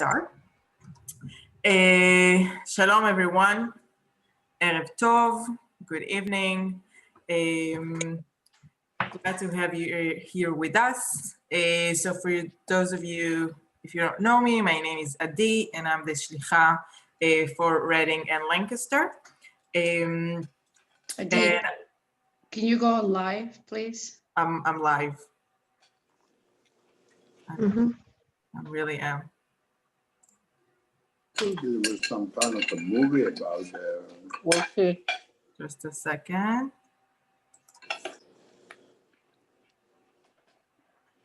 start. Shalom everyone, Erev Tov, good evening. Glad to have you here with us. So for those of you, if you don't know me, my name is Adi and I'm the Shlicha for Reading and Lancaster. Adi, can you go live, please? I'm live. Mm-hmm. I really am. There was some kind of a movie about We'll see. Just a second.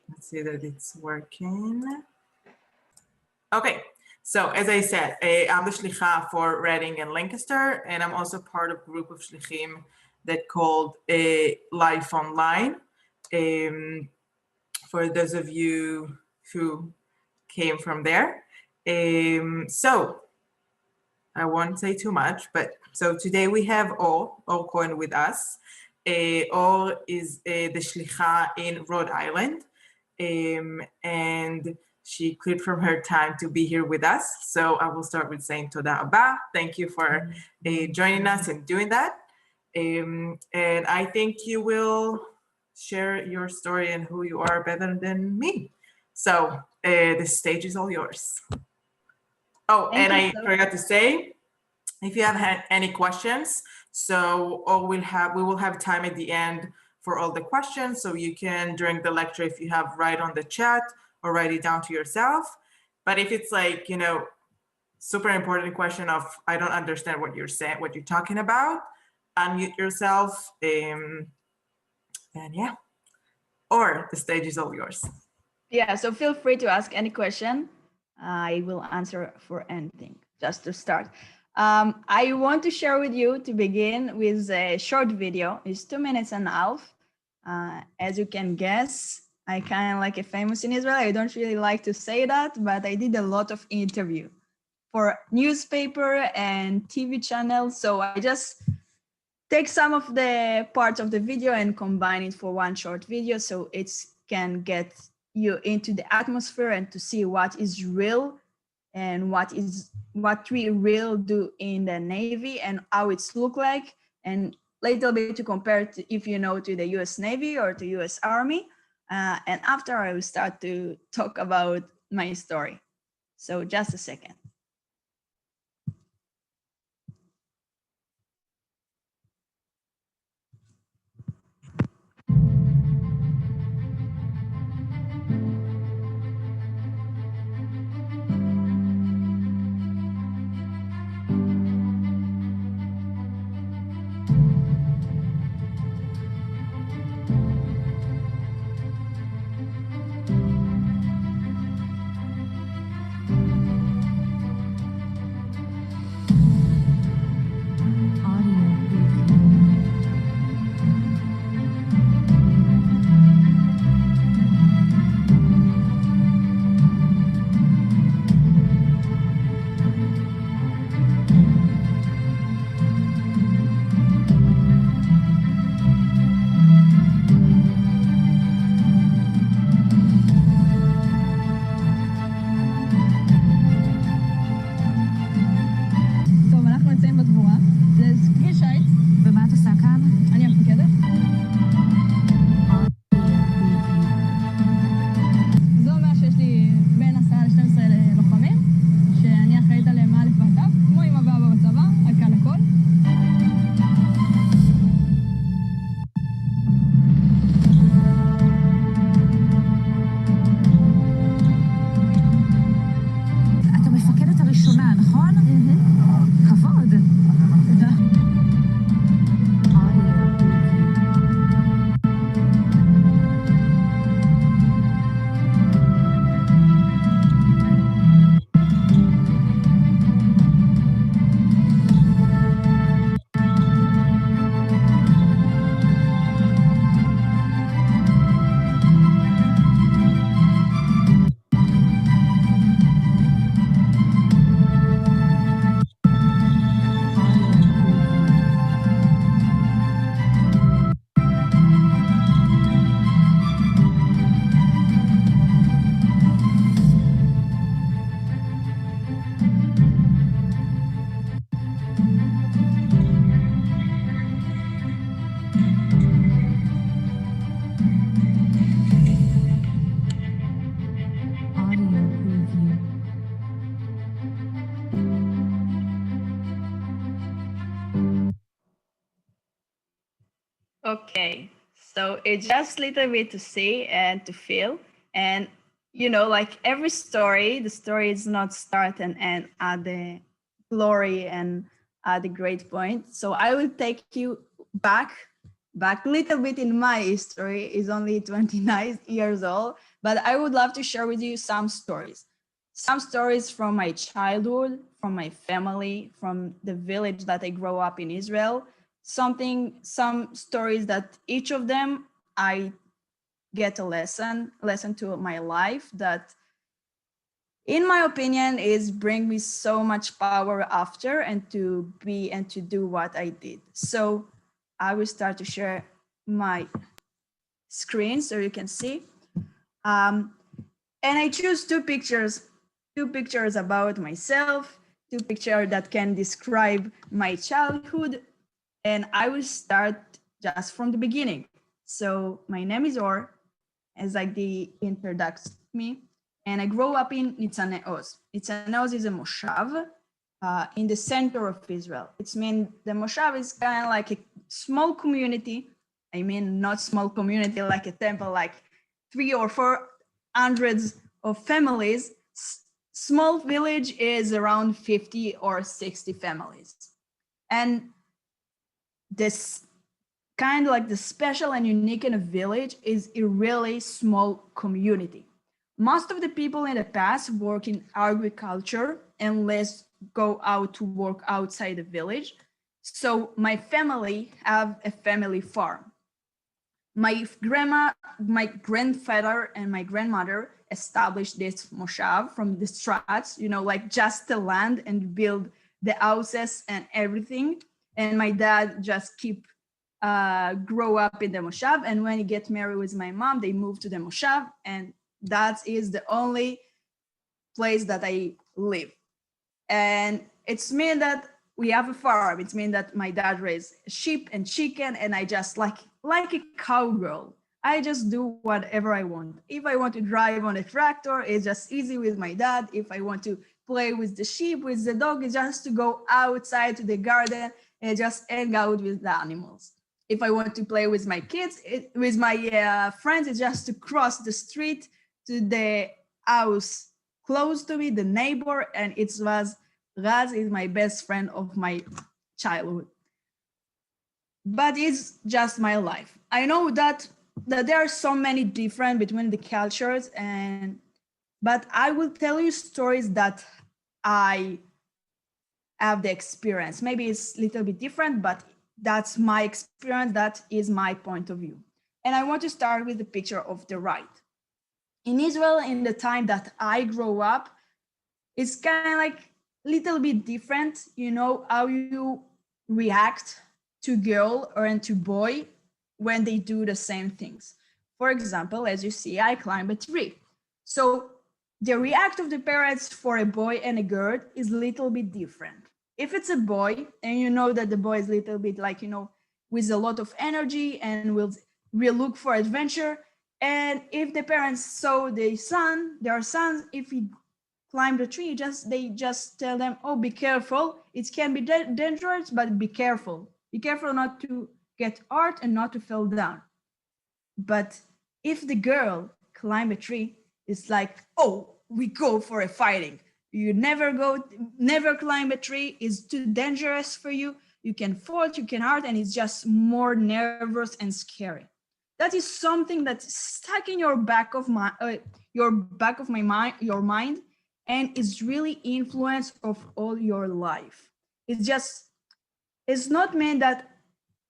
Let's see that it's working. Okay, so as I said, I'm the Shlicha for Reading and Lancaster, and I'm also part of a group of Shlichim that called Life Online. For those of you who came from there. So I won't say too much, but so today we have Or Cohen with us. Or is the Shlicha in Rhode Island, and she cleared from her time to be here with us. So I will start with saying Toda Abba. Thank you for joining us and doing that. And I think you will share your story and who you are better than me. So the stage is all yours. Oh, and I forgot to say, if you have had any questions, so we will have time at the end for all the questions. So you can, during the lecture, if you have, write on the chat or write it down to yourself. But if it's like, super important question of, I don't understand what you're saying, what you're talking about, unmute yourself. And yeah, or the stage is all yours. Yeah, so feel free to ask any question. I will answer for anything, just to start. I want to share with you, to begin with, a short video. It's 2 minutes and a half. As you can guess, I kind of like a famous in Israel. I don't really like to say that, but I did a lot of interview for newspaper and TV channels. So I just take some of the parts of the video and combine it for one short video, so it can get you into the atmosphere and to see what is real and what we real do in the Navy and how it's look like, and little bit to compare to, if you know, to the US Navy or to US Army. And after I will start to talk about my story. So just a second. Okay, so it's just a little bit to see and to feel. And, you know, like every story, the story is not start and end at the glory and at the great point. So I will take you back a little bit in my history. Is only 29 years old, but I would love to share with you some stories. Some stories from my childhood, from my family, from the village that I grew up in Israel. Some stories that each of them I get a lesson to my life that, in my opinion, is bring me so much power after and to be and to do what I did. So I will start to share my screen so you can see. And I choose two pictures about myself, two pictures that can describe my childhood. And I will start just from the beginning. So my name is Or, as like the introduced me, and I grew up in Nitzane Oz. Nitzane Oz is a moshav in the center of Israel. It's mean the moshav is kind of like a small community. I mean, not small community like a temple, like 300 or 400 of families. Small village is around 50 or 60 families. And this kind of like the special and unique in a village is a really small community. Most of the people in the past work in agriculture and less go out to work outside the village. So my family have a family farm. My grandfather and my grandmother established this moshav from the strats, you know, like just the land and build the houses and everything. And my dad just grow up in the moshav. And when he get married with my mom, they moved to the moshav. And that is the only place that I live. And it's mean that we have a farm. It's mean that my dad raised sheep and chicken, and I just like a cowgirl. I just do whatever I want. If I want to drive on a tractor, it's just easy with my dad. If I want to play with the sheep, with the dog, it's just to go outside to the garden and just hang out with the animals. If I want to play with my kids, with my friends, it's just to cross the street to the house close to me, the neighbor, and it was Raz is my best friend of my childhood. But it's just my life. I know that there are so many different between the cultures, but I will tell you stories that I have the experience. Maybe it's a little bit different, but that's my experience. That is my point of view. And I want to start with the picture of the right. In Israel, in the time that I grew up, it's kind of like a little bit different, you know, how you react to girl or to boy when they do the same things. For example, as you see, I climb a tree. So the react of the parents for a boy and a girl is a little bit different. If it's a boy and you know that the boy is a little bit like, you know, with a lot of energy and will look for adventure. And if the parents saw their sons, if he climbed the tree, they just tell them, oh, be careful. It can be dangerous, but be careful. Be careful not to get hurt and not to fall down. But if the girl climb a tree, it's like, oh, we go for a fighting. You never climb a tree. It's too dangerous for you. You can fall, you can hurt, and it's just more nervous and scary. That is something that's stuck in your back of your mind, and is really influence of all your life. It's not meant that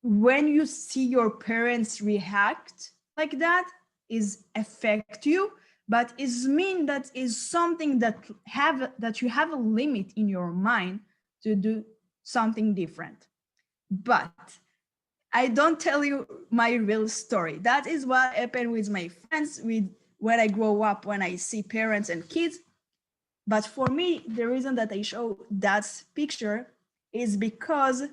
when you see your parents react like that is affect you, but is mean that is something that you have a limit in your mind to do something different. But I don't tell you my real story. That is what happened with my friends, with when I grow up, when I see parents and kids. But for me, the reason that I show that picture is because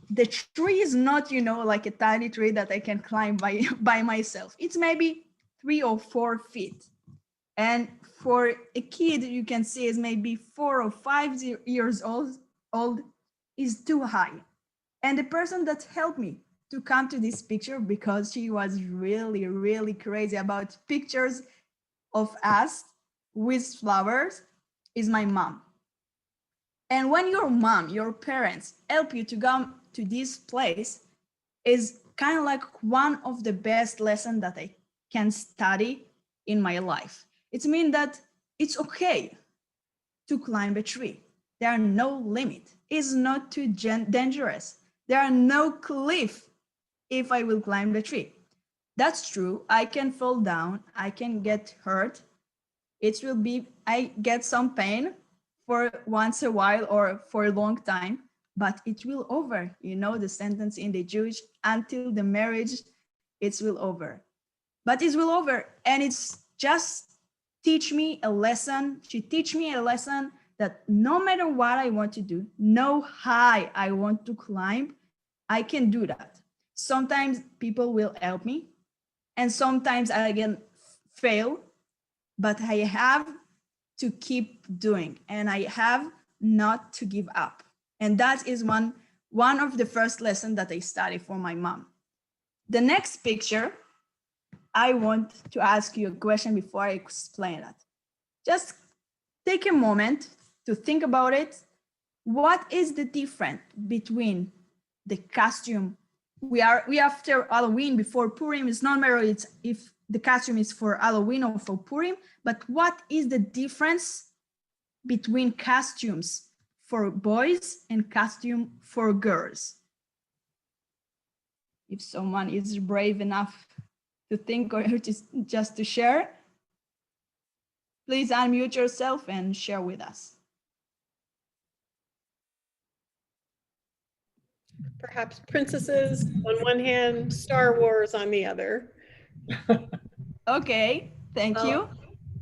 the tree is not, you know, like a tiny tree that I can climb by myself. It's maybe 3 or 4 feet. And for a kid, you can see is maybe 4 or 5 years old is too high. And the person that helped me to come to this picture because she was really, really crazy about pictures of us with flowers is my mom. And when your mom, your parents help you to come to this place is kind of like one of the best lessons that I can study in my life. It means that it's okay to climb a tree. There are no limit. It's not too dangerous. There are no cliff if I will climb the tree. That's true. I can fall down. I can get hurt. It will be, I get some pain for once a while or for a long time, but it will over. You know, the sentence in the Jewish, until the marriage, it will over. But it will over. And it's just teach me a lesson. She teach me a lesson that no matter what I want to do, no high I want to climb, I can do that. Sometimes people will help me, and sometimes I can fail, but I have to keep doing, and I have not to give up. And that is one of the first lessons that I studied for my mom. The next picture, I want to ask you a question before I explain that. Just take a moment to think about it. What is the difference between the costume? We after Halloween, before Purim. It's not matter it's if the costume is for Halloween or for Purim, but what is the difference between costumes for boys and costume for girls? If someone is brave enough to think or just to share, please unmute yourself and share with us. Perhaps princesses on one hand, Star Wars on the other. Okay, thank you.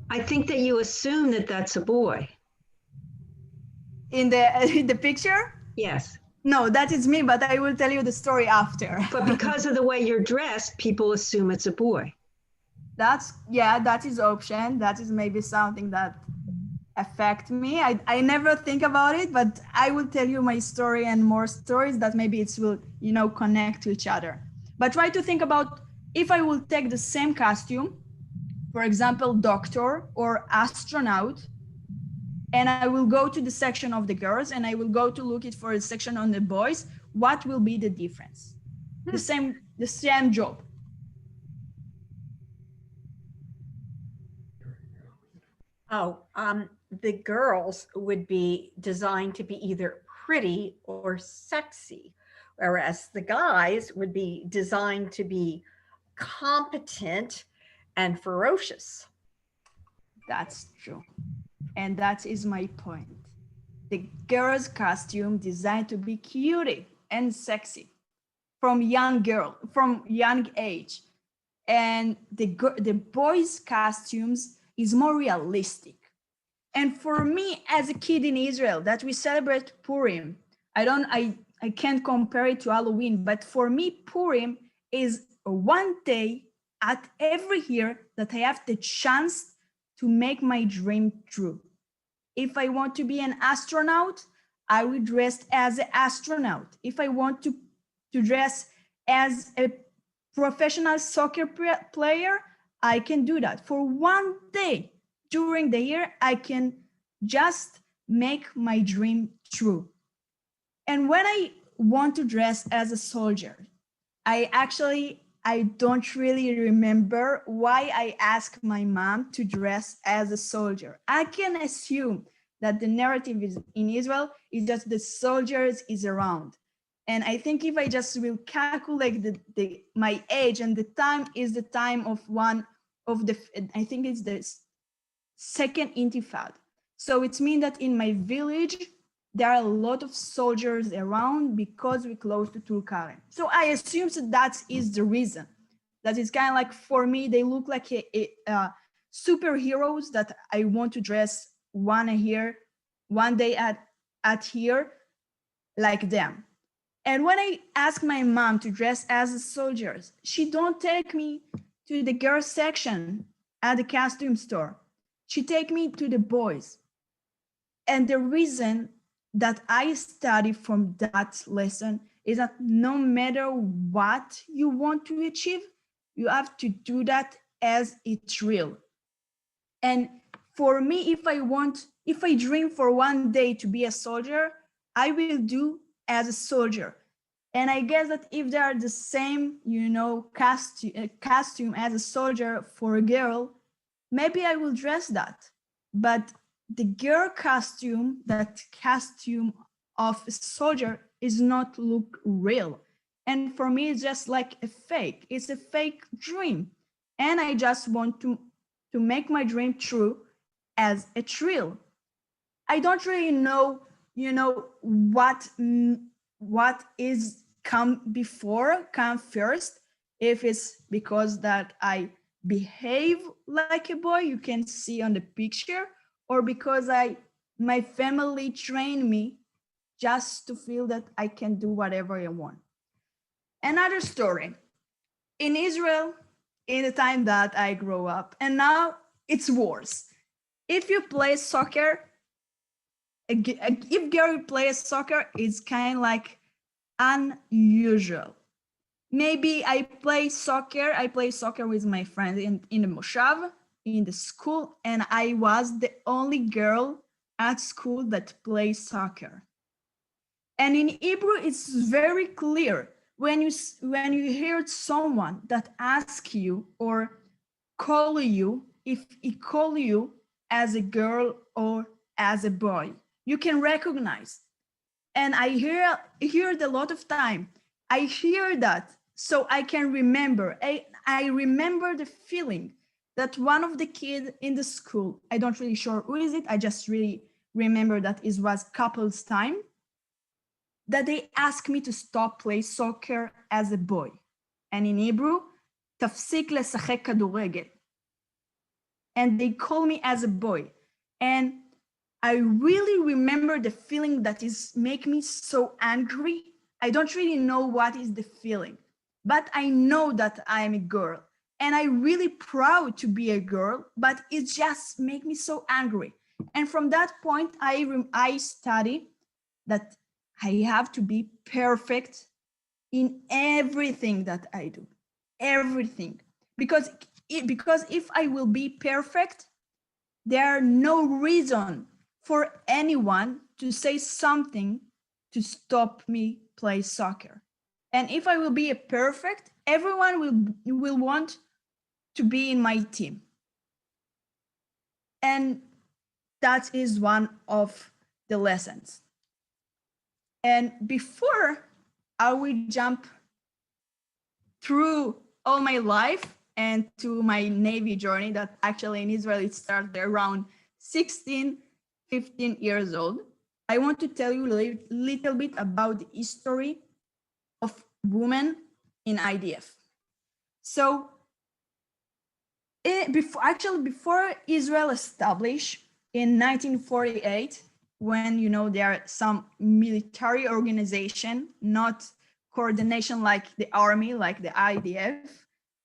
I think that you assume that that's a boy. In the picture? Yes. No, that is me, but I will tell you the story after. But because of the way you're dressed, people assume it's a boy. That is option. That is maybe something that affect me. I never think about it, but I will tell you my story and more stories that maybe it will, connect to each other. But try to think about if I will take the same costume, for example, doctor or astronaut, and I will go to the section of the girls and I will go to look it for a section on the boys, what will be the difference? The same job. The girls would be designed to be either pretty or sexy, whereas the guys would be designed to be competent and ferocious. That's true. And that is my point. The girl's costume designed to be cutie and sexy from young age. And the boys' costumes is more realistic. And for me, as a kid in Israel, that we celebrate Purim, I can't compare it to Halloween, but for me, Purim is one day at every year that I have the chance to make my dream true. If I want to be an astronaut, I will dress as an astronaut. If I want to dress as a professional soccer player, I can do that. For one day during the year, I can just make my dream true. And when I want to dress as a soldier, I don't really remember why I asked my mom to dress as a soldier. I can assume that the narrative in Israel is that the soldiers is around. And I think if I just will calculate my age and the time is the time of I think it's the second intifada. So it means that in my village, there are a lot of soldiers around because we're close to Tulkarem. So I assume that is the reason. That is kind of like, for me, they look like superheroes that I want to dress one day at here like them. And when I ask my mom to dress as a soldier, she don't take me to the girls section at the costume store. She take me to the boys. And the reason that I study from that lesson is that no matter what you want to achieve, you have to do that as it's real. And for me, if I dream for one day to be a soldier, I will do as a soldier. And I guess that if they are the same, costume as a soldier for a girl, maybe I will dress that. But the girl costume, that costume of a soldier, is not look real. And for me, it's just like a fake. It's a fake dream. And I just want to make my dream true as it's real. I don't really know, what is come first, if it's because that I behave like a boy, you can see on the picture, or because my family trained me just to feel that I can do whatever I want. Another story. In Israel, in the time that I grew up, and now it's worse. If you play soccer, if girl plays soccer, it's kind of like unusual. Maybe I play soccer with my friends in the moshav, in the school, and I was the only girl at school that plays soccer. And in Hebrew, it's very clear when you hear someone that asks you or call you, if he call you as a girl or as a boy, you can recognize. And I hear it a lot of time. I hear that, so I can remember. I remember the feeling that one of the kids in the school, I don't really sure who is it, I just really remember that it was couples time, that they asked me to stop play soccer as a boy. And in Hebrew, תפסיק לשחק כדורגל. And they call me as a boy. And I really remember the feeling that is make me so angry. I don't really know what is the feeling, but I know that I am a girl and I'm really proud to be a girl, but it just make me so angry. And from that point, I study that I have to be perfect in everything that I do, everything. Because if I will be perfect, there are no reason for anyone to say something to stop me play soccer. And if I will be a perfect, everyone will want to be in my team. And that is one of the lessons. And before I will jump through all my life and to my Navy journey, that actually in Israel, it started around 15 years old, I want to tell you a little bit about the history of women in IDF. So before Israel established in 1948, when there are some military organization, not coordination like the army, like the IDF,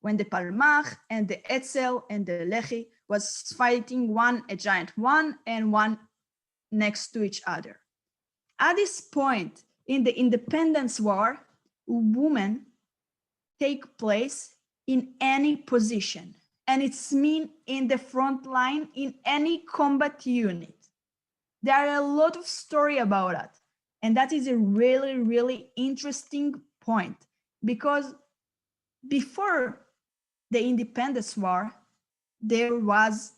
when the Palmach and the Etzel and the Lehi was fighting a giant one and one next to each other. At this point in the independence war, women take place in any position, and it's mean in the front line in any combat unit. There are a lot of story about that, and that is a really, really interesting point, because before the independence war, there was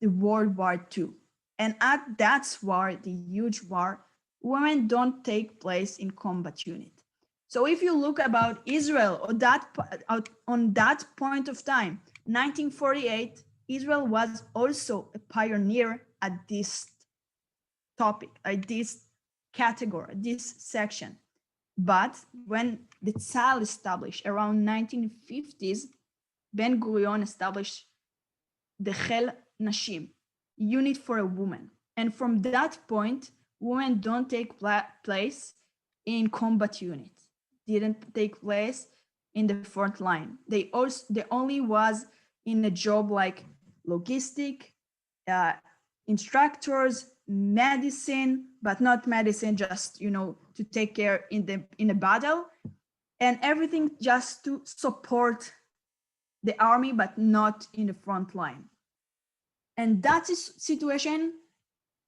the World War II. And at that war, the huge war, women don't take place in combat unit. So if you look about Israel on that point of time, 1948, Israel was also a pioneer at this topic, at this category, this section. But when the Tzal established around 1950s, Ben Gurion established the Chel Nashim, unit for a woman. And from that point, women don't take place in combat units, didn't take place in the front line. They only was in a job like logistic, instructors, medicine, but not medicine, just, you know, to take care in a battle, and everything just to support the army, but not in the front line. And that is situation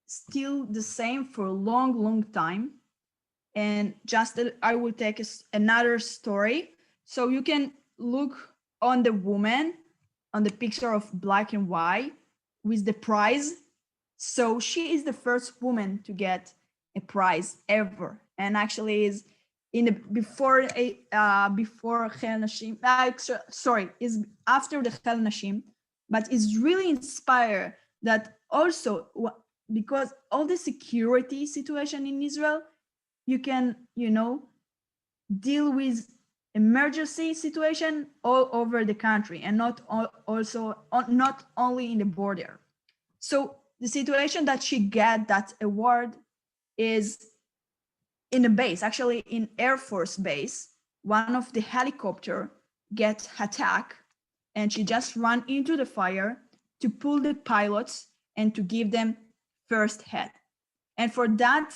still the same for a long, long time. And just I will take another story. So you can look on the woman on the picture of black and white with the prize. So she is the first woman to get a prize ever, and actually is in the before Chel Nashim. Sorry, is after the Chel Nashim, but is really inspired that also because all the security situation in Israel, you can, you know, deal with emergency situation all over the country, and not only in the border. So the situation that she got that award is in a base, actually in Air Force base. One of the helicopter gets attacked, and she just ran into the fire to pull the pilots and to give them first aid. And for that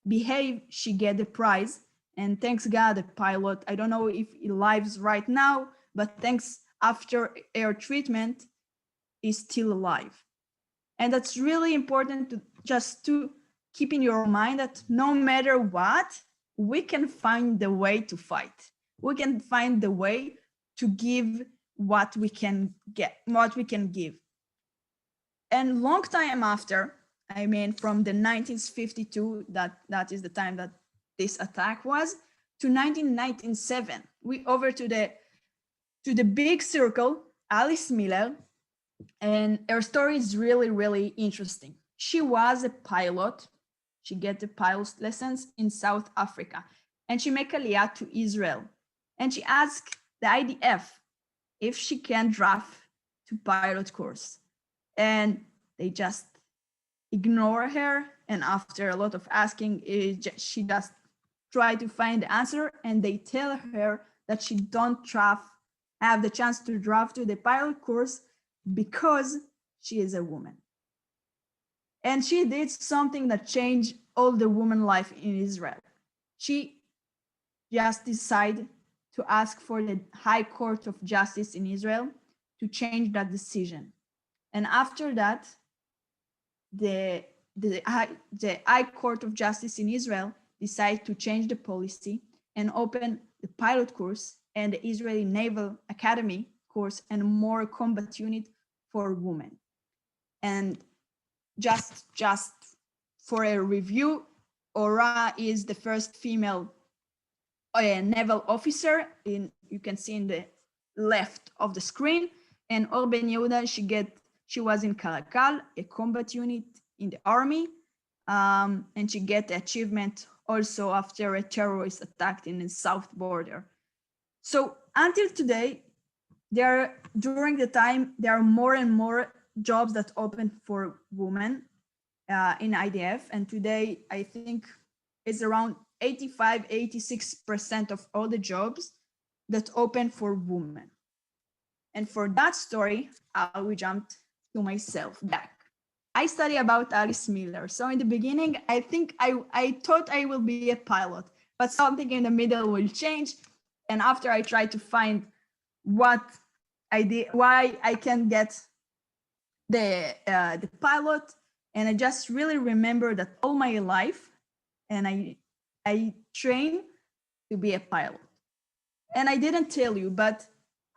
behave, she get the prize. And thanks God, the pilot, I don't know if he lives right now, but thanks after air treatment, is still alive. And that's really important to just to keep in your mind that no matter what, we can find the way to fight. We can find the way to give what we can get, what we can give. And long time after, I mean, from the 1952, that is the time that this attack was, to 1997, we over to the big circle, Alice Miller, and her story is really, really interesting. She was a pilot. She get the pilot's lessons in South Africa, and she make aliyah to Israel. And she asked the IDF if she can draft to pilot course. And they just ignore her. And after a lot of asking, she just try to find the answer, and they tell her that she don't have the chance to draft to the pilot course because she is a woman. And she did something that changed all the woman life in Israel. She just decided to ask for the High Court of Justice in Israel to change that decision. And after that, the High Court of Justice in Israel decided to change the policy and open the pilot course and the Israeli Naval Academy course and more combat unit for women. And just for a review, Ora is the first female naval officer. You can see in the left of the screen. And Or Ben Yehuda, she was in Karakal, a combat unit in the army, and she get the achievement also after a terrorist attack in the south border. So until today, during the time, there are more and more jobs that open for women in IDF. And today, I think it's around 86% of all the jobs that open for women. And for that story, I will jump to myself back. I study about Alice Miller. So in the beginning, I think I thought I will be a pilot, but something in the middle will change. And after I tried to find what I did, why I can get the pilot, and I just really remember that all my life, and I trained to be a pilot. And I didn't tell you, but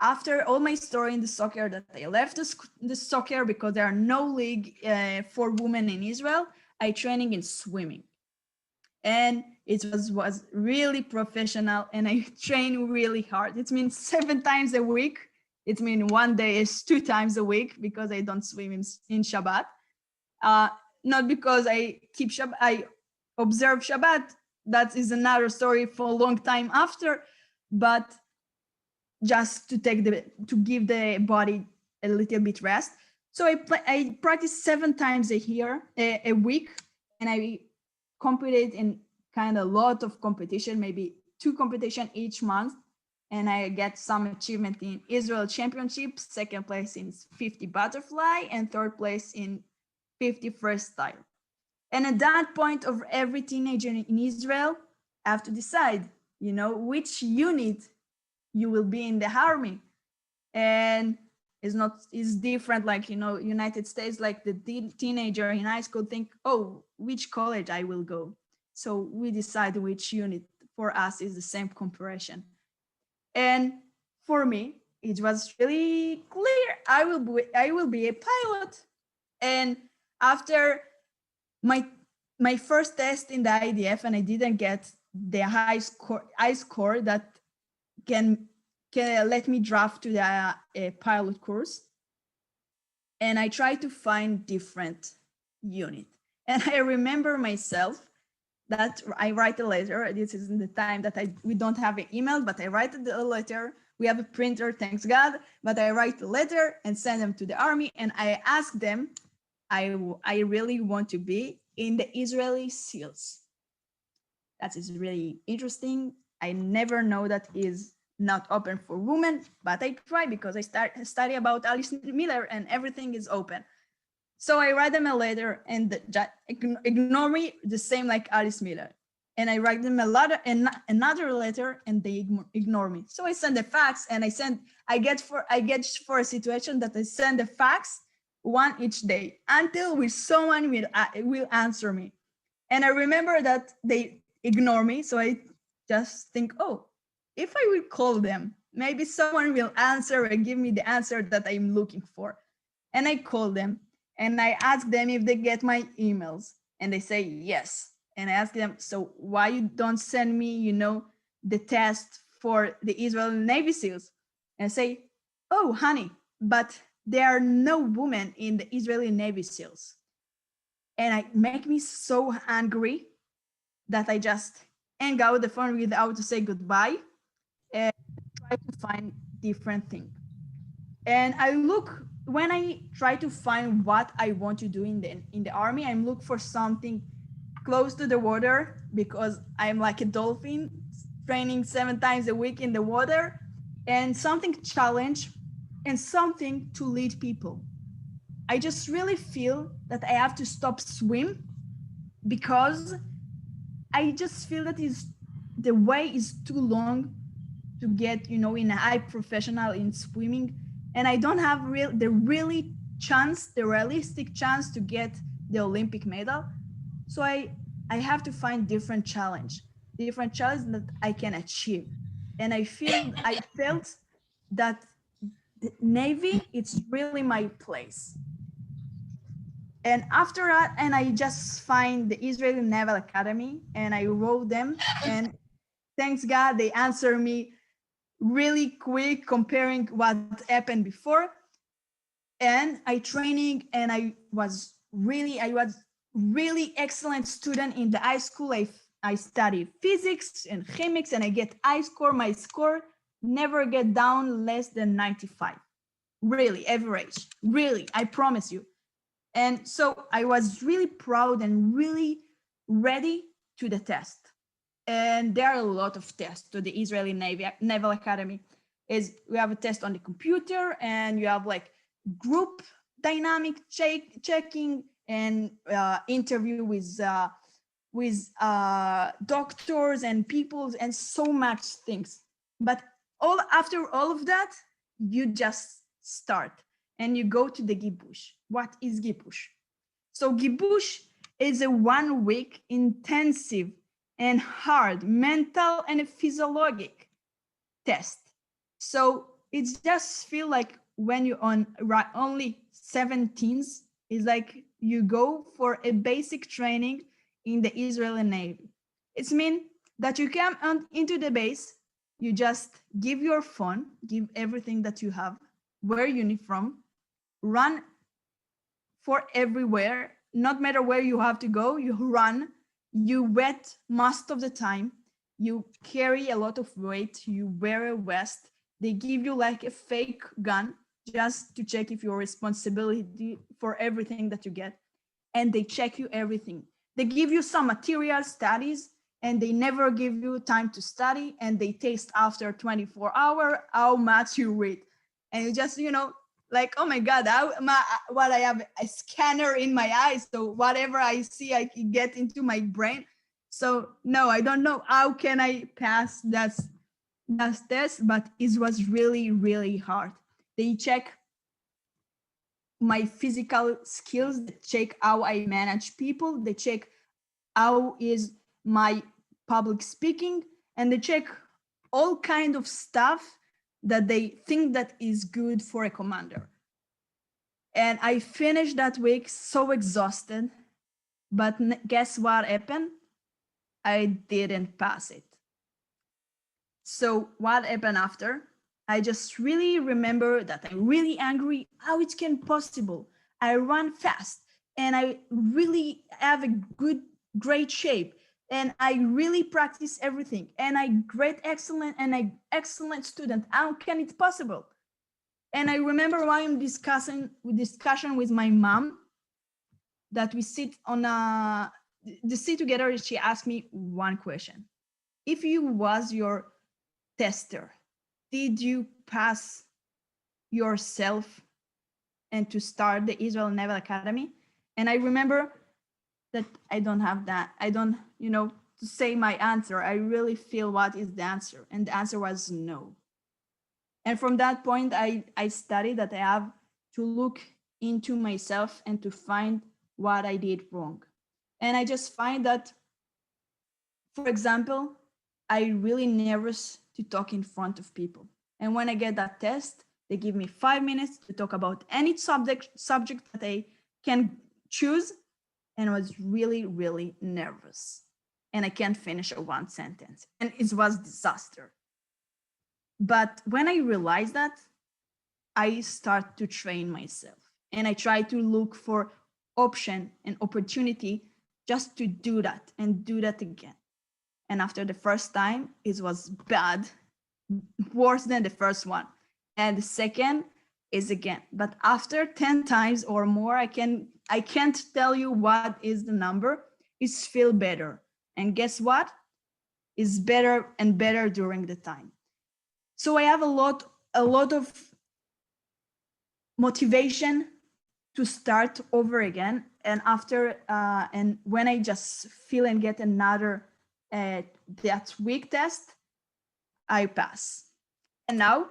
after all my story in the soccer, that I left the soccer because there are no league for women in Israel, I training in swimming. And it was really professional, and I train really hard. It means 7 times a week. It means one day is 2 times a week because I don't swim in Shabbat. Not because I keep Shabbat, I observe Shabbat. That is another story for a long time after, but just to give the body a little bit rest. So I practice 7 times a week, and I competed in kind of a lot of competition, maybe 2 competition each month. And I get some achievement in Israel Championship, 2nd place in 50 butterfly, and 3rd place in 50 freestyle. And at that point of every teenager in Israel have to decide, which unit you will be in the army. And is different, like, United States, like the teenager in high school think, oh, which college I will go. So we decide which unit for us is the same comparison. And for me, it was really clear, I will be a pilot. And after my first test in the IDF, and I didn't get the high score that can let me draft to the pilot course. And I tried to find different unit. And I remember myself that I write a letter. This is in the time that we don't have an email, but I write a letter. We have a printer, thanks God, but I write a letter and send them to the army. And I ask them, I really want to be in the Israeli SEALs. That is really interesting. I never know that is not open for women, but I try because I study about Alice Miller and everything is open. So I write them a letter and ignore me the same like Alice Miller. And I write them another letter and they ignore me. So I send a fax and I get for a situation that I send a fax one each day until someone will answer me. And I remember that they ignore me. So I just think, oh, if I will call them, maybe someone will answer and give me the answer that I'm looking for. And I call them and I ask them if they get my emails and they say yes. And I ask them, so why you don't send me, the test for the Israeli Navy SEALs? And I say, oh, honey, but there are no women in the Israeli Navy SEALs. And it make me so angry that I just hang out the phone without to say goodbye and try to find different thing. And when I try to find what I want to do in the army, I'm look for something close to the water because I'm like a dolphin training 7 times a week in the water, and something challenge and something to lead people. I just really feel that I have to stop swim because I just feel that the way is too long to get, in a high professional in swimming. And I don't have the realistic chance to get the Olympic medal. So I have to find different challenge that I can achieve. And I felt that the Navy, it's really my place. And after that, and I just find the Israeli Naval Academy and I wrote them, and thanks God, they answer me really quick comparing what happened before. And I training and I was really excellent student in the high school. I studied physics and chemics and I get high score. My score never get down less than 95. Really average, really, I promise you. And so I was really proud and really ready to the test. And there are a lot of tests to the Israeli Naval Academy. We have a test on the computer and you have like group dynamic checking and interview with doctors and people and so much things. But after all of that, you just start and you go to the Gibush. What is Gibush? So Gibush is a 1 week intensive and hard mental and physiologic test. So it's just feel like when you're on only 17s, it's like you go for a basic training in the Israeli Navy. It's mean that you come into the base, you just give your phone, give everything that you have, wear uniform, run for everywhere, not matter where you have to go, you run, you wet most of the time, you carry a lot of weight, you wear a vest, they give you like a fake gun just to check if you're responsibility for everything that you get. And they check you everything. They give you some material studies and they never give you time to study, and they taste after 24 hours how much you read. And you just, like, oh my God, what I have a scanner in my eyes. So whatever I see, I can get into my brain. So no, I don't know how can I pass that test, but it was really, really hard. They check my physical skills, they check how I manage people, they check how is my public speaking, and they check all kind of stuff that they think that is good for a commander. And I finished that week so exhausted, but guess what happened? I didn't pass it. So what happened after? I just really remember that I'm really angry. How it can possible? I run fast and I really have a great shape, and I really practice everything, and I excellent student. How can it possible? And I remember while I'm discussion with my mom, that we sit on the sit together, and she asked me one question: if you was your tester, did you pass yourself and to start the Israel Naval Academy? And I remember that I don't have that. I don't, to say my answer. I really feel what is the answer. And the answer was no. And from that point, I studied that I have to look into myself and to find what I did wrong. And I just find that, for example, I really nervous to talk in front of people. And when I get that test, they give me 5 minutes to talk about any subject that I can choose. And I was really, really nervous. And I can't finish a one sentence. And it was disaster. But when I realized that, I start to train myself. And I try to look for option and opportunity just to do that and do that again. And after the first time, it was bad, worse than the first one. And the second is again. But after 10 times or more, I can't tell you what is the number. It's feel better. And guess what? It's better and better during the time. So I have a lot of motivation to start over again. And after and when I just feel and get another that week test, I pass. And now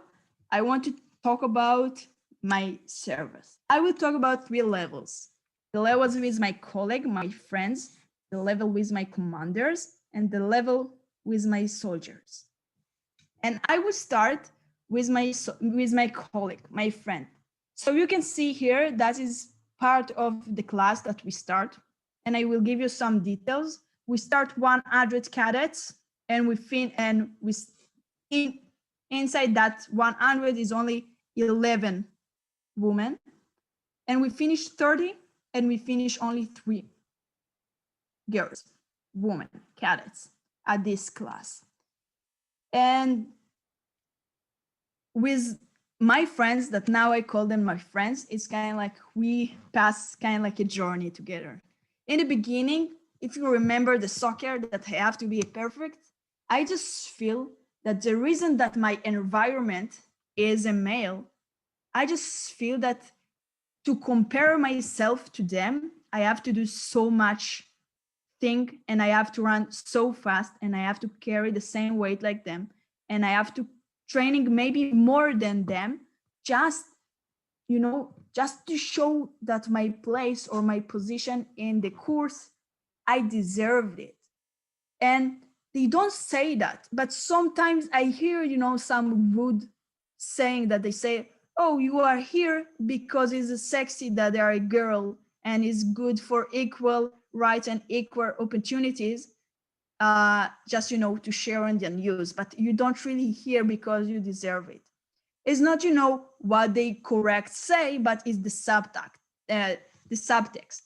I want to talk about my service. I will talk about 3 levels: the levels with my colleague, my friends, the level with my commanders, and the level with my soldiers. And I will start with my colleague, my friend. So you can see here that is part of the class that we start, and I will give you some details. We start 100 cadets, and inside that 100 is only 11 women, and we finish 30, and we finish only 3 girls, women, cadets at this class. And with my friends, that now I call them my friends, it's kind of like we pass kind of like a journey together. In the beginning, if you remember the soccer that I have to be perfect, I just feel that the reason that my environment is a male, I just feel that to compare myself to them, I have to do so much thing, and I have to run so fast, and I have to carry the same weight like them, and I have to training maybe more than them, just to show that my place or my position in the course, I deserved it. And they don't say that, but sometimes I hear some rude saying that they say, oh, you are here because it's sexy that they are a girl and it's good for equal rights and equal opportunities, just to share and use, but you don't really hear because you deserve it. It's not what they correct say, but it's the subtext.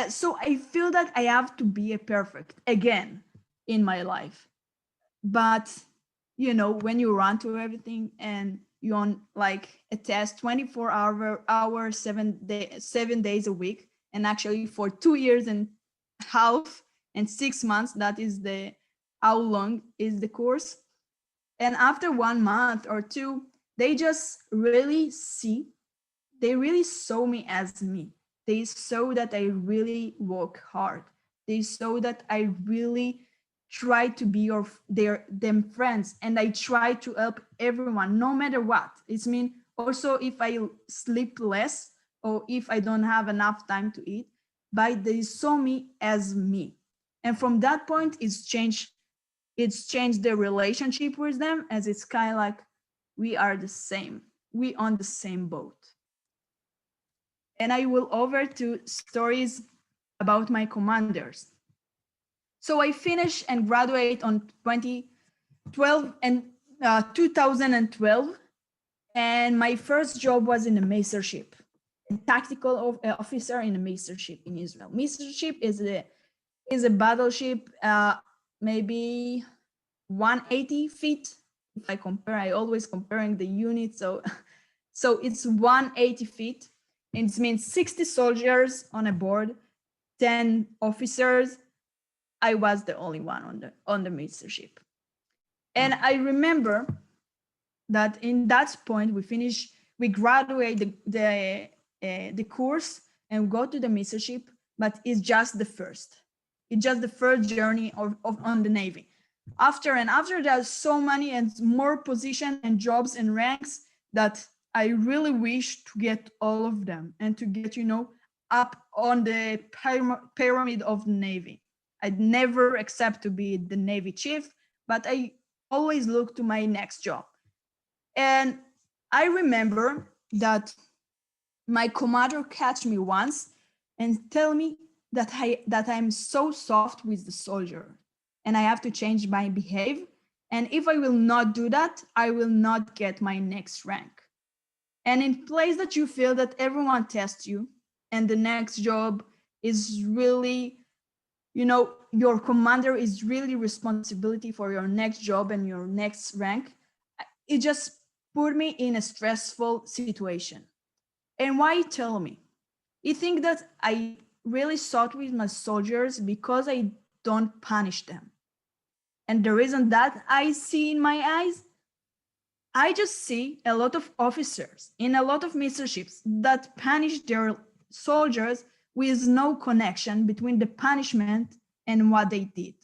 So I feel that I have to be a perfect again in my life. But when you run to everything and you're on like a test 24 hours 7 days a week, and actually for 2 years and a half and 6 months, that is how long is the course. And after 1 month or 2, they just really see they really saw me as me. They saw that I really work hard. They saw that I really try to be them friends, and I try to help everyone no matter what. It's mean also if I sleep less or if I don't have enough time to eat, but they saw me as me. And from that point, it's changed the relationship with them, as it's kind of like we are the same. We on the same boat. And I will over to stories about my commanders. So I finished and graduate on 2012, and my first job was in a mastership, a tactical officer in a mastership in Israel. Mastership is a battleship, maybe 180 feet. If I compare, I always comparing the units. So it's 180 feet. And it means 60 soldiers on a board, 10 officers. I was the only one on the mastership. And I remember that in that point we graduate the course and go to the mastership, but it's just the first. It's just the first journey on the Navy. After there's so many and more positions and jobs and ranks that I really wish to get all of them and to get, up on the pyramid of the Navy. I'd never accept to be the Navy chief, but I always look to my next job. And I remember that my commander catch me once and tell me that I'm so soft with the soldier and I have to change my behavior. And if I will not do that, I will not get my next rank. And in place that you feel that everyone tests you and the next job is really, your commander is really responsibility for your next job and your next rank, it just put me in a stressful situation. And why tell me? You think that I really sought with my soldiers because I don't punish them. And the reason that I see in my eyes, I just see a lot of officers in a lot of masterships that punish their soldiers with no connection between the punishment and what they did.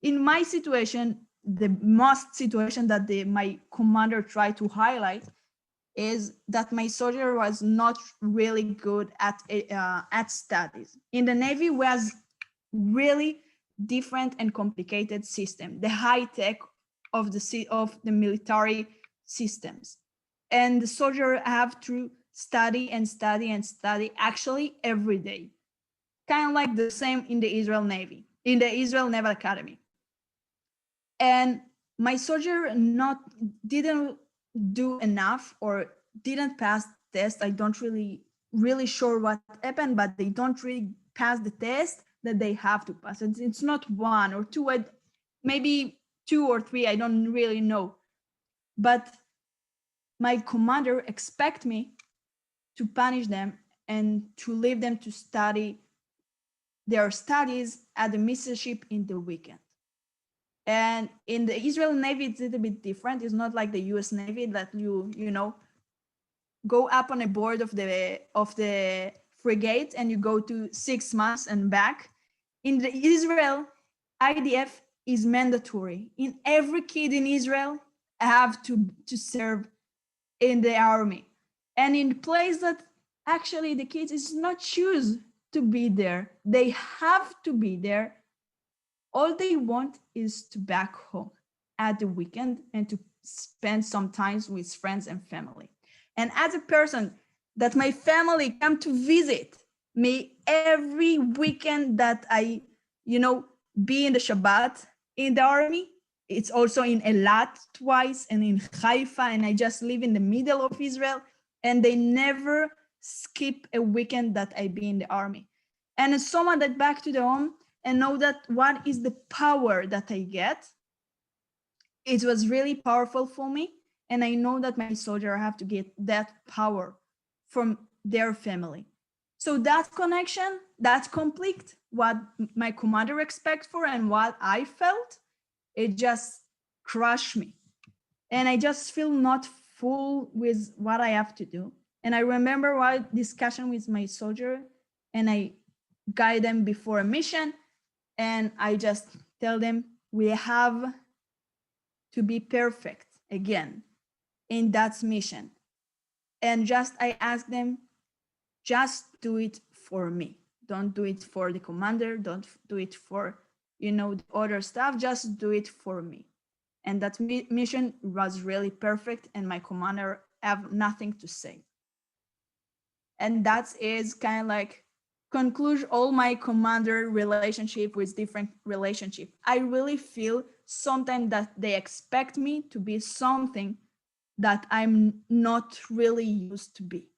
In my situation, the most situation that my commander tried to highlight is that my soldier was not really good at studies. In the Navy was really different and complicated system, the high tech of the military systems, and the soldier have to study and study and study actually every day, kind of like the same in the Israel Navy, in the Israel Naval Academy. And my soldier didn't do enough or didn't pass the test. I don't really sure what happened, but they don't really pass the test that they have to pass. It's not one or two, maybe 2 or 3, I don't really know. But my commander expect me to punish them and to leave them to study their studies at the mastership in the weekend. And in the Israel Navy, it's a little bit different. It's not like the US Navy that you go up on a board of the frigate and you go to 6 months and back. In the Israel, IDF is mandatory. In every kid in Israel have to serve in the army. And in place that actually the kids is not choose to be there. They have to be there. All they want is to back home at the weekend and to spend some time with friends and family. And as a person that my family come to visit me every weekend that I, be in the Shabbat in the army, it's also in Eilat twice and in Haifa, and I just live in the middle of Israel, and they never skip a weekend that I be in the army. And as someone that back to the home and know that what is the power that I get, it was really powerful for me. And I know that my soldier have to get that power from their family. So that connection, that complete what my commander expect for and what I felt, it just crushed me. And I just feel not full with what I have to do. And I remember one discussion with my soldier, and I guide them before a mission, and I just tell them, we have to be perfect again in that mission. And just I ask them, just do it for me. Don't do it for the commander. Don't do it for, the other stuff. Just do it for me. And that mission was really perfect, and my commander have nothing to say. And that is kind of like conclude all my commander relationship with different relationship. I really feel sometimes that they expect me to be something that I'm not really used to be.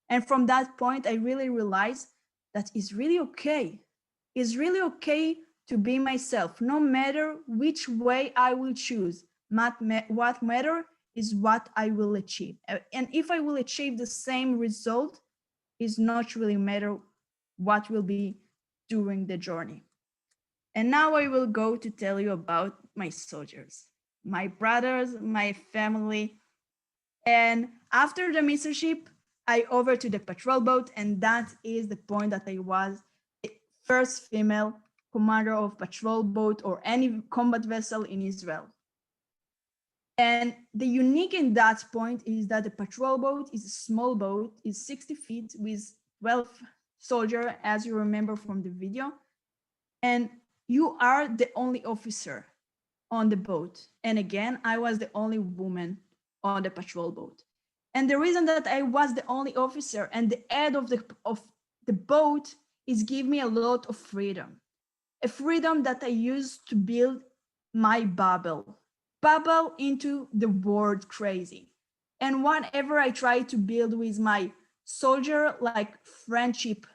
And from that point, I really realized that it's really okay. It's really okay to be myself, no matter which way I will choose. What matter is what I will achieve. And if I will achieve the same result, it's not really matter what will be during the journey. And now I will go to tell you about my soldiers, my brothers, my family. And after the missionsship, I over to the patrol boat, and that is the point that I was the first female commander of patrol boat or any combat vessel in Israel. And the unique in that point is that the patrol boat is a small boat, is 60 feet with 12 soldiers, as you remember from the video. And you are the only officer on the boat. And again, I was the only woman on the patrol boat. And the reason that I was the only officer and the head of the boat is give me a lot of freedom. A freedom that I used to build my bubble into the world crazy. And whatever I try to build with my soldier, like friendship,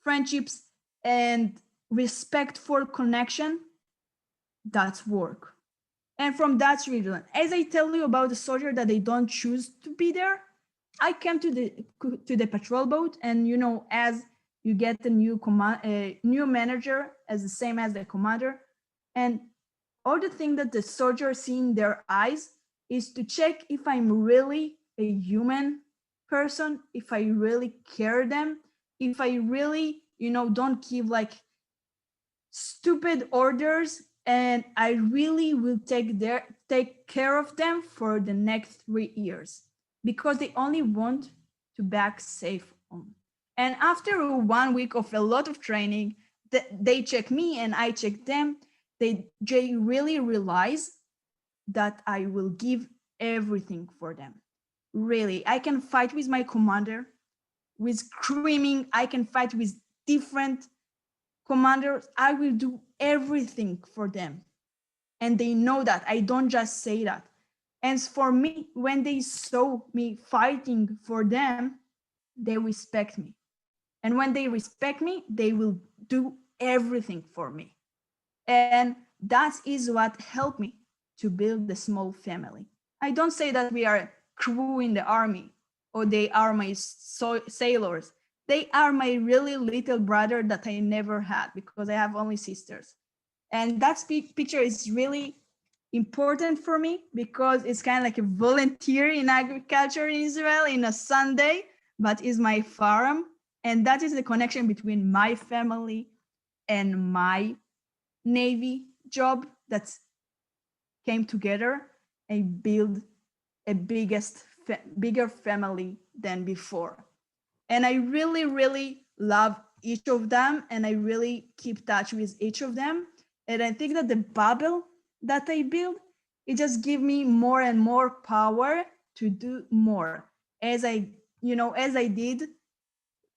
friendships and respectful connection, that's work. And from that reason, as I tell you about the soldier that they don't choose to be there, I came to the patrol boat, and as you get a new manager as the same as the commander, and all the thing that the soldiers see in their eyes is to check if I'm really a human person, if I really care them, if I really, don't give like stupid orders, and I really will take care of them for the next 3 years, because they only want to back safe home. And after 1 week of a lot of training, they check me and I check them. They really realize that I will give everything for them. Really, I can fight with my commander, with screaming. I can fight with different commanders. I will do everything for them. And they know that. I don't just say that. And for me, when they saw me fighting for them, they respect me. And when they respect me, they will do everything for me. And that is what helped me to build the small family. I don't say that we are a crew in the army or they are my sailors. They are my really little brother that I never had, because I have only sisters. And that picture is really important for me, because it's kind of like a volunteer in agriculture in Israel in a Sunday, but is my farm. And that is the connection between my family and my Navy job that came together and build a bigger family than before. And I really, really love each of them, and I really keep touch with each of them. And I think that the bubble that I build, it just gives me more and more power to do more, as I did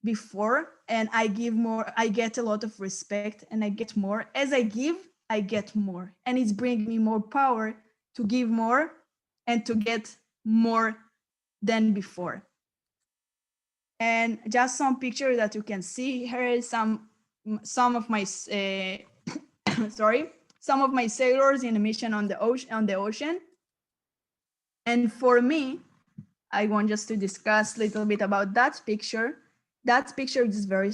before. And I give more, I get a lot of respect, and I get more. As I give, I get more, and it's bringing me more power to give more and to get more than before. And just some picture that you can see here, some of my some of my sailors in a mission on the ocean. And for me, I want just to discuss a little bit about that picture. That picture is very,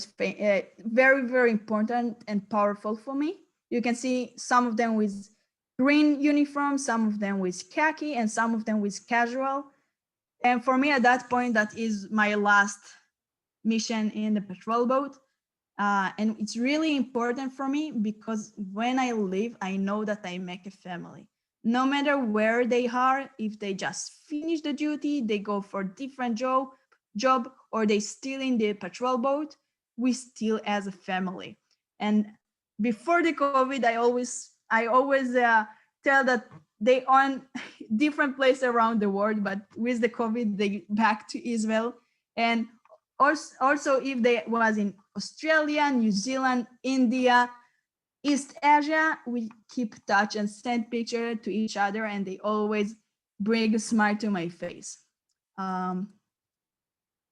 very important and powerful for me. You can see some of them with green uniform, some of them with khaki, and some of them with casual. And for me at that point, that is my last mission in the patrol boat. And it's really important for me because when I leave, I know that I make a family. No matter where they are, if they just finish the duty, they go for a different job, or they still in the patrol boat, we still as a family. And before the COVID, I always tell that they on different places around the world, but with the COVID, they back to Israel. And also if they was in Australia, New Zealand, India, East Asia, we keep touch and send picture to each other, and they always bring a smile to my face. And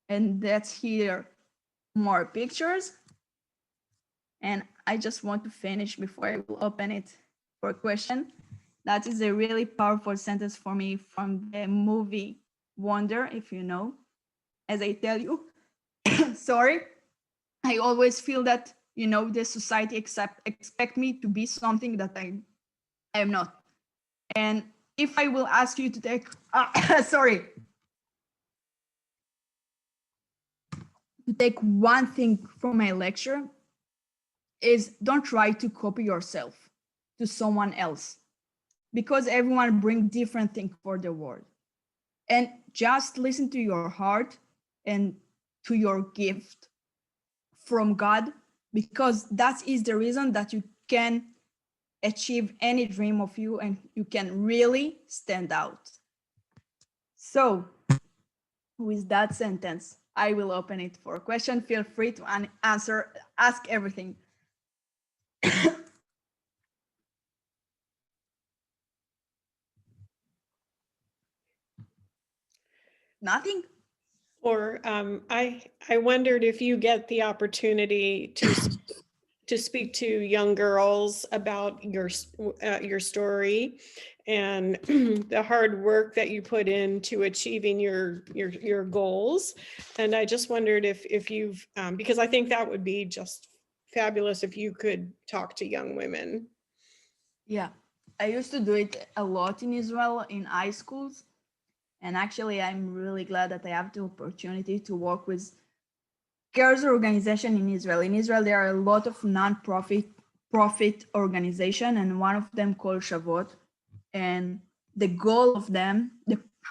that's here more pictures. And I just want to finish before I will open it for a question. That is a really powerful sentence for me from the movie Wonder, if you know. As I tell you, sorry, I always feel that, you know, the society expect me to be something that I am not. And if I will ask you to take, sorry, to take one thing from my lecture, is don't try to copy yourself to someone else, because everyone brings different things for the world. And just listen to your heart and to your gift from God, because that is the reason that you can achieve any dream of you and you can really stand out. So with that sentence, I will open it for a question. Feel free to ask everything. Nothing? Or I wondered if you get the opportunity to speak to young girls about your story and the hard work that you put into achieving your goals. And I just wondered if you've, because I think that would be just fabulous if you could talk to young women. Yeah, I used to do it a lot in Israel in high schools. And actually, I'm really glad that I have the opportunity to work with girls' organization in Israel. In Israel, there are a lot of non-profit organization, and one of them called Shavot. And the goal of them,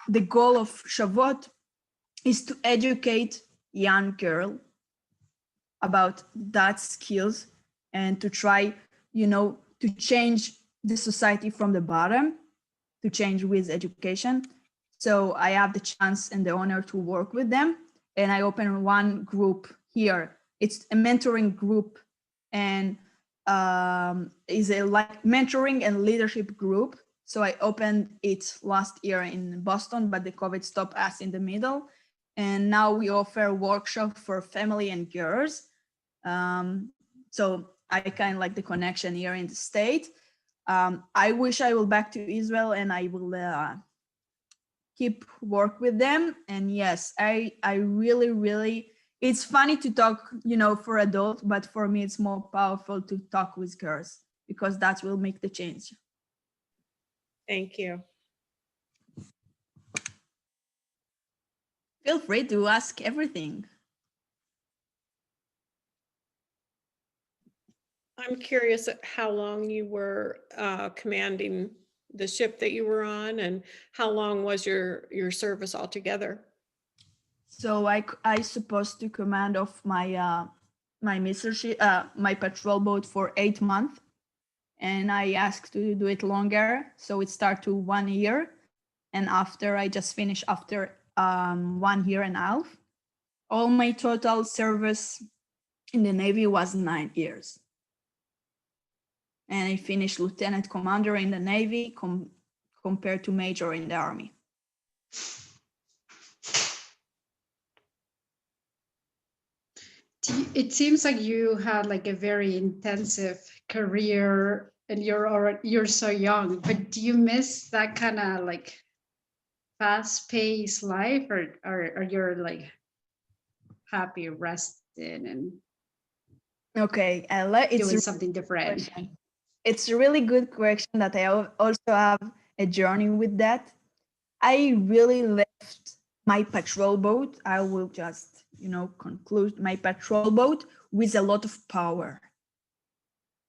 the goal of Shavot is to educate young girl about that skills and to try, you know, to change the society from the bottom, to change with education. So I have the chance and the honor to work with them. And I opened one group here. It's a mentoring group, and is a like mentoring and leadership group. So I opened it last year in Boston, but the COVID stopped us in the middle. And now we offer workshop for family and girls. So I kind of like the connection here in the state. I wish I will back to Israel and I will keep work with them. And yes, I really, it's funny to talk, you know, for adults, but for me, it's more powerful to talk with girls because that will make the change. Thank you. Feel free to ask everything. I'm curious at how long you were commanding the ship that you were on, and how long was your service altogether? So I supposed to command of my my mission ship, my patrol boat for 8 months, and I asked to do it longer, so it started to 1 year, and after I just finished after 1 year and a half. All my total service in the Navy was 9 years. And I finished lieutenant commander in the Navy compared to major in the Army. It seems like you had like a very intensive career and you're so young, but do you miss that kind of like fast-paced life, or you're like happy resting and Okay, it's doing something different? question. It's a really good question that I also have a journey with that. I really left my patrol boat, I will just, conclude my patrol boat with a lot of power.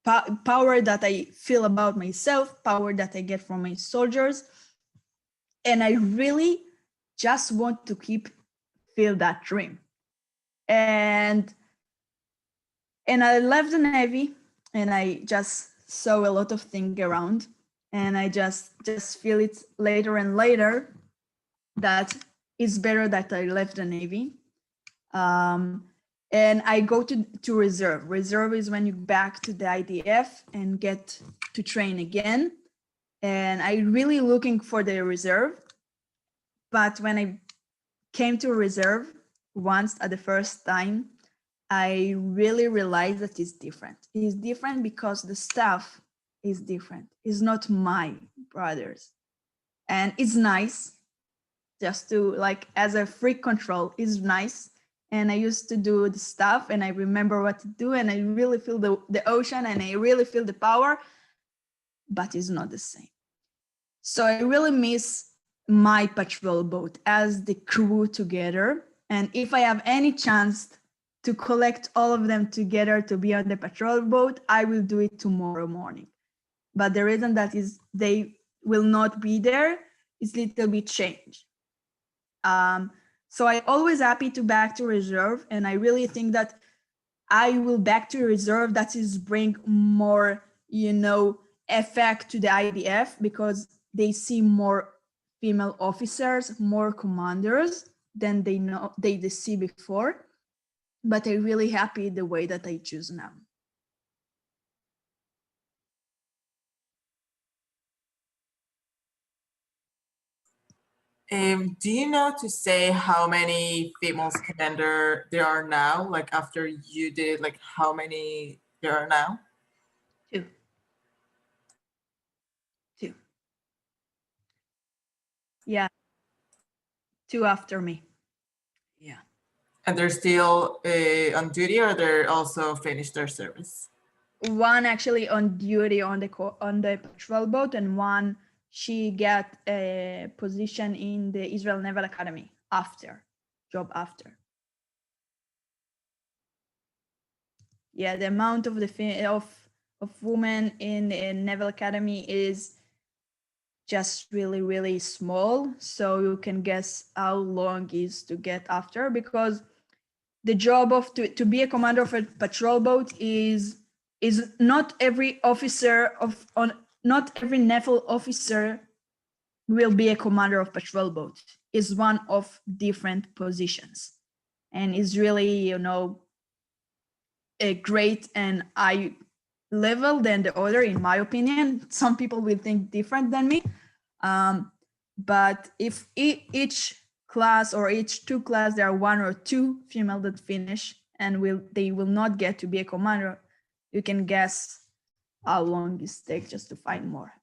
Power that I feel about myself, power that I get from my soldiers. And I really just want to feel that dream. And I left the Navy, and I just saw a lot of things around, and I just feel it later and later that it's better that I left the Navy. And I go to reserve. Reserve is when you back to the IDF and get to train again. And I really looking for the reserve. But when I came to reserve once at the first time, I really realized that it's different. It's different because the staff is different. It's not my brothers. And it's nice just to, like, as a free control is nice. And I used to do the stuff, and I remember what to do, and I really feel the ocean, and I really feel the power, but it's not the same. So I really miss my patrol boat as the crew together. And if I have any chance to collect all of them together to be on the patrol boat, I will do it tomorrow morning. But the reason that is they will not be there is a little bit changed. So I always happy to back to reserve, and I really think that I will back to reserve. That is bring more, effect to the IDF, because they see more female officers, more commanders than they see before. But I'm really happy the way that I choose now. Do you know to say how many females commander there are now? Like after you did, like how many there are now? Two. Yeah. 2 after me. Yeah. And they're still on duty, or they're also finished their service? One actually on duty on the patrol boat, and one she got a position in the Israel Naval Academy job after. Yeah, the amount of women in the Naval Academy is just really, really small. So you can guess how long is to get after, because the job of to be a commander of a patrol boat is not every not every naval officer will be a commander of patrol boat. Is one of different positions, and is really a great and high level than the other, in my opinion. Some people will think different than me, but if each class or each 2 class there are 1 or 2 female that finish, and they will not get to be a commander, you can guess how long it takes just to find more.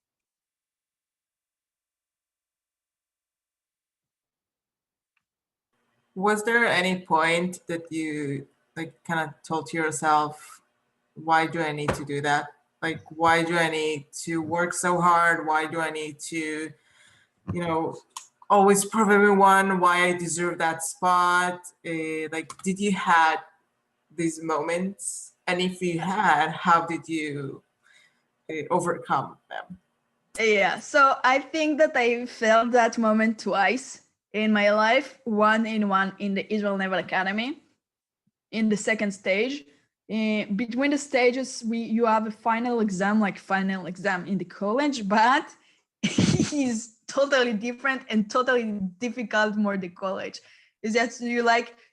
Was there any point that you like kind of told to yourself, why do I need to do that? Like, why do I need to work so hard? Why do I need to, always prove everyone why I deserve that spot? Like, did you had these moments? And if you had, how did you overcome them? Yeah, so I think that I felt that moment twice in my life. One in the Israel Naval Academy, in the second stage. Between the stages, you have a final exam in the college, but it's totally different and totally difficult more the college. It's just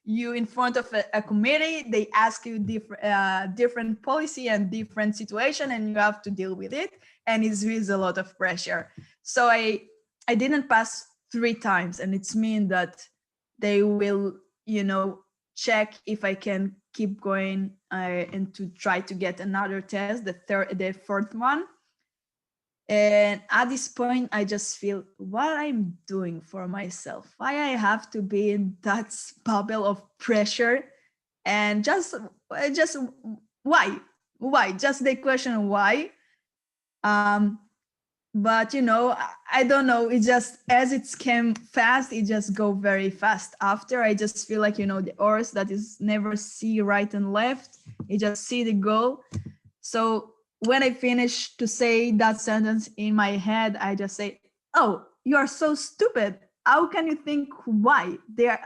you in front of a committee, they ask you different policy and different situation, and you have to deal with it, and it's with a lot of pressure. So I didn't pass 3 times, and it's mean that they will check if I can keep going and to try to get another test, the 4th one. And at this point, I just feel what I'm doing for myself, why I have to be in that bubble of pressure, and just why, just the question why. but you know, I don't know, it just, as it came fast, it just go very fast after. I just feel like, you know, the horse that is never see right and left, it just see the goal. So when I finish to say that sentence in my head, I just say, oh, you are so stupid. How can you think why? There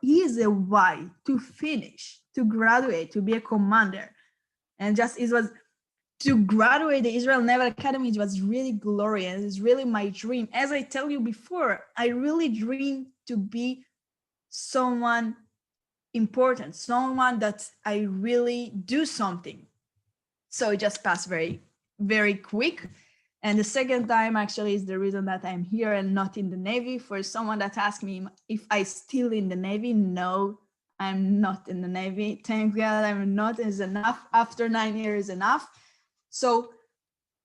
is a why to finish, to graduate, to be a commander. And just it was to graduate the Israel Naval Academy. It was really glorious. It's really my dream. As I tell you before, I really dream to be someone important, someone that I really do something. So it just passed very, very quick. And the second time actually is the reason that I'm here and not in the Navy. For someone that asked me if I still in the Navy, no, I'm not in the Navy. Thank God I'm not. Is enough. After 9 years, enough. So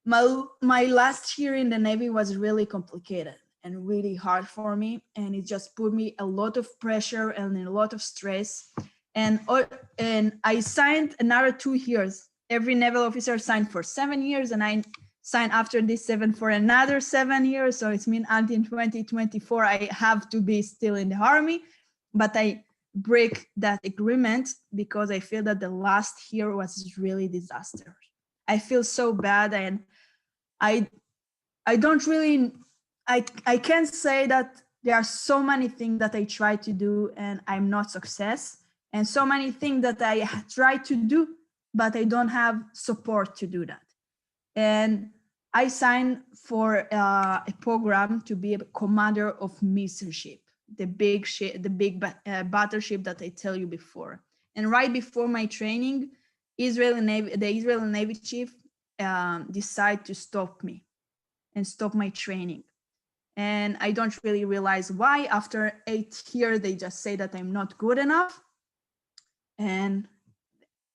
my last year in the Navy was really complicated and really hard for me. And it just put me a lot of pressure and a lot of stress. And I signed another 2 years. Every naval officer signed for 7 years, and I signed after this 7 for another 7 years. So it means until 2024, I have to be still in the Army. But I break that agreement because I feel that the last year was really disaster. I feel so bad, and I don't really, I can't say that there are so many things that I try to do and I'm not success, and so many things that I try to do, but I don't have support to do that. And I signed for a program to be a commander of missile ship, the big battleship that I tell you before. And right before my training, the Israeli Navy chief decided to stop me and stop my training. And I don't really realize why. After 8 years, they just say that I'm not good enough. And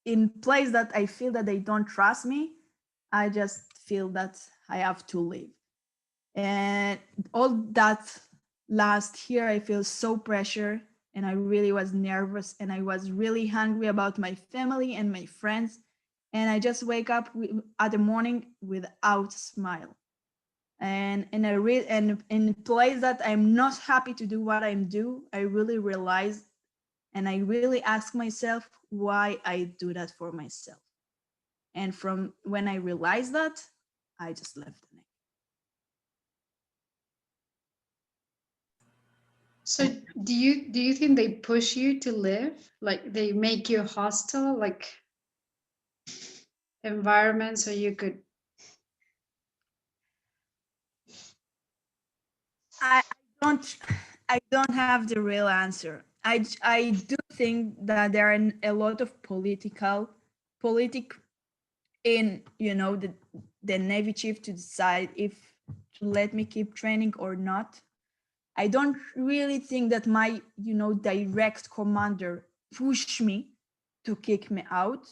in place that I feel that they don't trust me, I just feel that I have to leave. And all that last year, I feel so pressure, and I really was nervous, and I was really hungry about my family and my friends. And I just wake up at the morning without a smile. And in a place that I'm not happy to do what I'm do, I really realize, and I really ask myself why I do that for myself. And from when I realized that, I just left the Navy. So do you think they push you to live? Like they make you hostile, like environment so you could? I don't have the real answer. I do think that there are a lot of politic in, you know, the Navy chief to decide if to let me keep training or not. I don't really think that my, you know, direct commander pushed me to kick me out.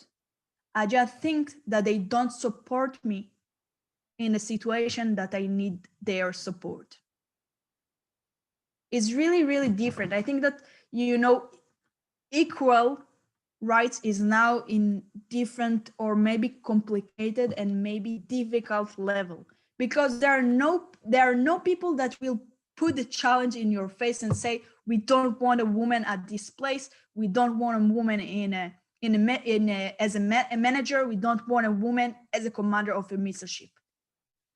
I just think that they don't support me in a situation that I need their support. It's really, really different. I think that, you know, equal rights is now in different or maybe complicated and maybe difficult level, because there are no people that will put the challenge in your face and say, we don't want a woman at this place, we don't want a woman as a manager, we don't want a woman as a commander of a missile ship.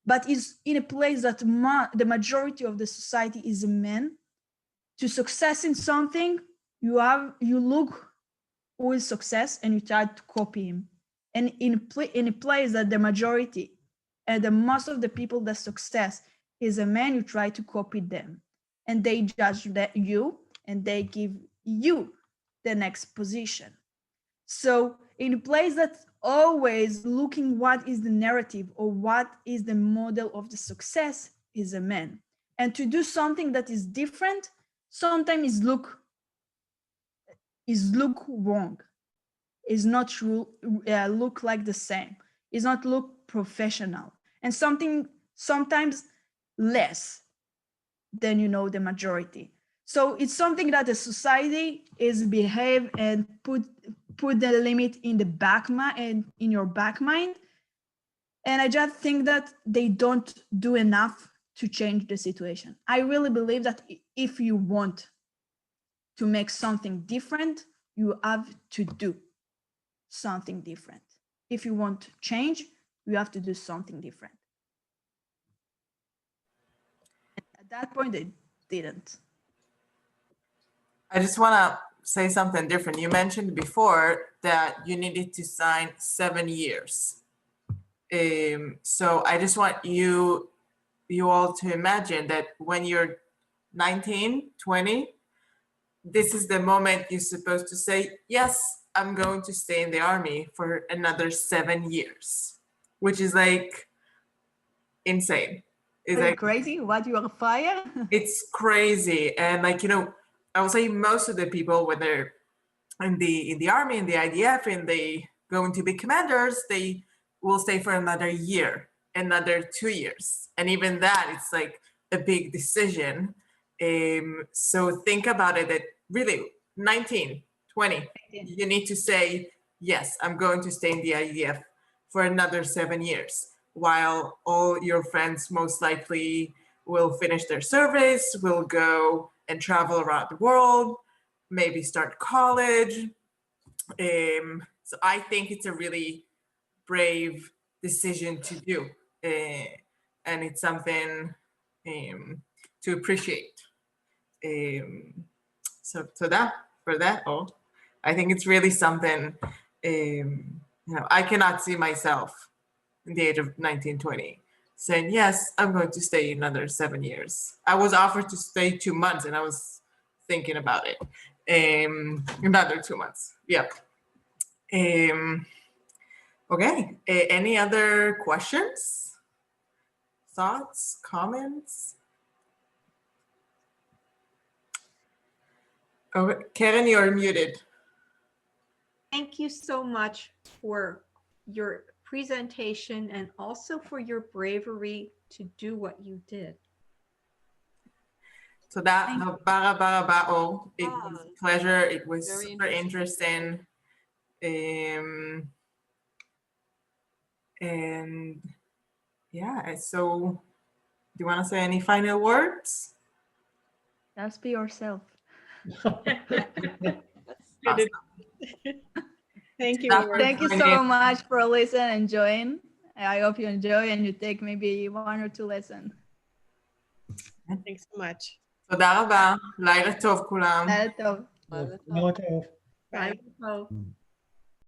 But it's in a place that the majority of the society is a man. To success in something, you look who is success and you try to copy him. And in a place that the majority and the most of the people that success is a man, you try to copy them, and they judge you and they give you the next position. So in a place that's always looking what is the narrative or what is the model of the success is a man. And to do something that is different sometimes is look wrong, is not true, look like the same, is not look professional, and sometimes less than, you know, the majority. So it's something that the society is behave and put the limit in the back mind and in your back mind. And I just think that they don't do enough to change the situation. I really believe that if you want to make something different, you have to do something different. If you want to change, you have to do something different. And at that point, they didn't. I just want to say something different. You mentioned before that you needed to sign 7 years. So I just want you all to imagine that when you're 19, 20, this is the moment you're supposed to say, yes, I'm going to stay in the army for another 7 years, which is like insane. It's Are you like crazy? What, you are fired? it's crazy. And like, you know, I would say most of the people when they're in the army, in the IDF, and they go into be commanders, they will stay for another year, another 2 years. And even that, it's like a big decision. So think about it that really 19, 20, you need to say, yes, I'm going to stay in the IDF for another 7 years, while all your friends most likely will finish their service, will go and travel around the world, maybe start college. So I think it's a really brave decision to do. And it's something to appreciate. So for that, I think it's really something, I cannot see myself in the age of 19, 20 saying, yes, I'm going to stay another 7 years. I was offered to stay 2 months and I was thinking about it. Another 2 months. Yep. Okay. Any other questions? Thoughts? Comments? Okay. Karen, you're muted. Thank you so much for your presentation and also for your bravery to do what you did. So that it was a pleasure. It was Very super interesting. And yeah, so do you want to say any final words? Just be yourself. Awesome. Thank you. That's Laura. Thank you so much for listening and joining. I hope you enjoy and you take maybe 1 or 2 lessons. Thanks so much. תודה רבה. לילה טוב כולם. לילה טוב. לילה טוב. לילה טוב. Bye. Bye.